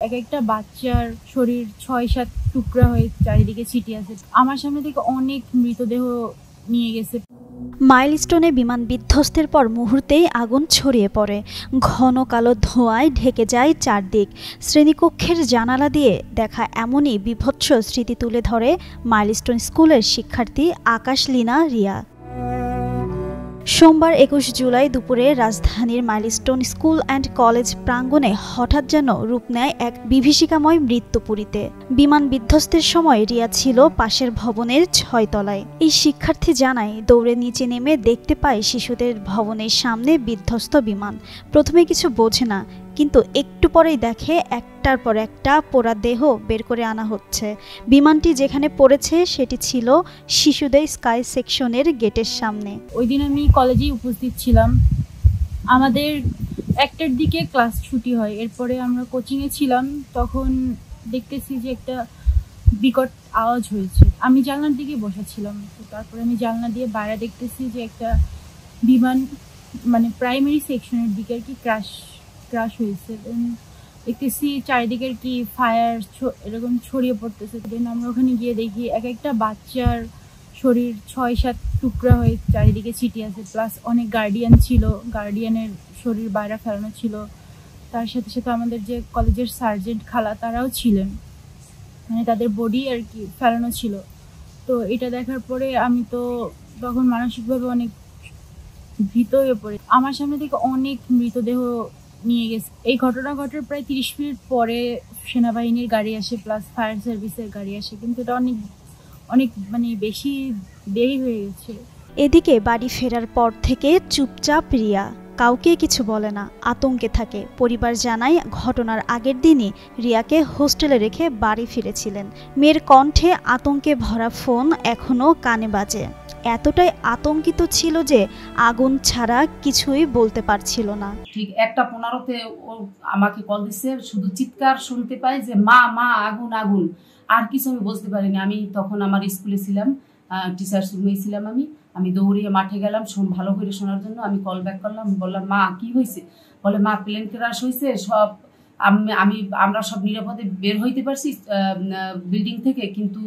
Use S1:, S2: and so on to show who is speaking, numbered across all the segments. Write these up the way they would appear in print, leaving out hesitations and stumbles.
S1: এক একটা বাচ্চার শরীর ৬-৭ টুকরা হয়ে চারিদিকে ছিটিয়ে আছে। আমার সামনে থেকে অনেক মৃতদেহ নিয়ে গেছে।
S2: মাইলস্টোনে বিমান বিধ্বস্তের পর মুহূর্তেই আগুন ছড়িয়ে পড়ে। ঘন কালো ধোঁয়ায় ঢেকে যায় চারদিক। শ্রেণীকক্ষের জানালা দিয়ে দেখা এমনই বিভৎস স্মৃতি তুলে ধরে মাইলস্টোন স্কুলের শিক্ষার্থী আকাশ লীনা রিয়া। সোমবার ২১ জুলাই দুপুরে রাজধানীর মাইলস্টোন স্কুল অ্যান্ড কলেজ প্রাঙ্গণে হঠাৎ যেন রূপ নেয় এক বিভীষিকাময় মৃত্যুপুরীতে। বিমান বিধ্বস্তের সময় রিয়া ছিল পাশের ভবনের ৬ তলায়। এই শিক্ষার্থী জানায়, দৌড়ে নিচে নেমে দেখতে পায় শিশুদের ভবনের সামনে বিধ্বস্ত বিমান। প্রথমে কিছু বোঝে না, কিন্তু একটু পরেই দেখে একটার পর একটা পোড়া দেহ বের করে আনা হচ্ছে। বিমানটি যেখানে পড়েছে সেটি ছিল শিশুদের স্কাই সেকশনের গেটের সামনে।
S1: ওই দিন আমি কলেজেই উপস্থিত ছিলাম। আমাদের ১টার দিকে ক্লাস ছুটি হয়, এরপরে আমরা কোচিংয়ে ছিলাম। তখন দেখতেছি যে একটা বিকট আওয়াজ হয়েছে। আমি জানলার দিকে বসেছিলাম, তো তারপরে আমি জানলা দিয়ে বাইরে দেখতেছি যে একটা বিমান মানে প্রাইমারি সেকশনের দিকে আর কি ক্রাশ হয়েছে। দেখতেছি চারিদিকে কি ফায়ার এরকম ছড়িয়ে পড়তেছে। দেন আমরা ওখানে গিয়ে দেখি এক একটা বাচ্চার শরীর ৬-৭ টুকরা হয়ে চারিদিকে ছিটিয়ে আছে। প্লাস অনেক গার্ডিয়ান ছিল, গার্ডিয়ানের শরীর বাইরে ফেলানো ছিল। তার সাথে সাথে আমাদের যে কলেজের সার্জেন্ট খালা তারাও ছিলেন, মানে তাদের বডি আর কি ফেলানো ছিল। তো এটা দেখার পরে আমি তো তখন মানসিকভাবে অনেক ভীত হয়ে পড়ে। আমার সামনে থেকে অনেক মৃতদেহ নিয়ে গেছে। এই ঘটনা ঘটার প্রায় ৩০ মিনিট পরে সেনাবাহিনীর গাড়ি আসে, প্লাস ফায়ার সার্ভিসের গাড়ি আসে, কিন্তু এটা অনেক মানে বেশি দেরি হয়ে গেছে।
S2: এদিকে বাড়ি ফেরার পর থেকে চুপচাপ রিয়া, কাউকে কিছু বলে না, আতঙ্কে থাকে। পরিবার জানায়, ঘটনার আগের দিনই রিয়াকে হোস্টেলে রেখে বাড়ি ফিরেছিলেন। মেয়ের কণ্ঠে আতঙ্কে ভরা ফোন এখনও কানে বাজে। এতটাই আতঙ্কিত ছিল যে আগুন ছাড়া কিছুই বলতে পারছিল না।
S3: ঠিক ১:১৫-তে ও আমাকে কল দিচ্ছে, শুধু চিৎকার শুনতে পাই যে মা মা আগুন আগুন, আর কিছু আমি বুঝতে পারিনি। আমি তখন আমার স্কুলে ছিলাম, টিচার্স রুমেই ছিলাম। আমি দৌড়িয়ে মাঠে গেলাম ভালো করে শোনার জন্য। আমি কল ব্যাক করলাম, বললাম মা কি হয়েছে? বলে মা প্লেন ক্রাশ হয়েছে, সব আমরা সব নিরাপদে বের হইতে পারছি বিল্ডিং থেকে, কিন্তু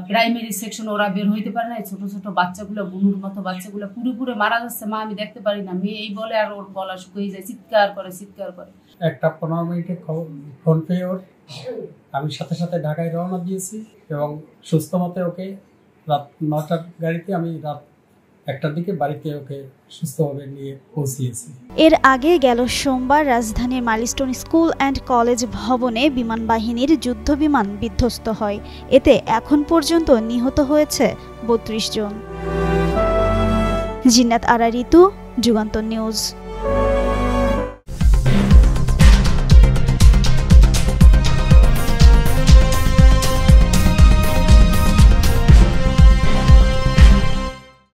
S3: প্রাইমারি সেকশন ওরা বের হইতে পারে না। ছোট ছোট বাচ্চাগুলো, বুনুর মতো বাচ্চাগুলো পুরোপুরি মারা যাচ্ছে। মা আমি দেখতে পারি না। মেয়ে এই বলে আর ওর গলা শুকিয়ে যায়, চিৎকার করে।
S4: ১:১৫ ফোন পেয়ে ওর আমি সাথে সাথে ঢাকায় রওনা দিয়েছি এবং সুস্থ মতে ওকে রাত ৯টার গাড়িতে আমি রাত ১টার দিকে বাড়িতে ওকে সুস্থভাবে নিয়ে পৌঁছিয়েছি।
S2: এর আগে গেল সোমবার রাজধানীর মাইলস্টোন স্কুল অ্যান্ড কলেজ ভবনে বিমান বাহিনীর যুদ্ধবিমান বিধ্বস্ত হয়। এতে এখন পর্যন্ত নিহত হয়েছে ৩২ জন। জিন্নাত আরা ঋতু, যুগান্তর নিউজ।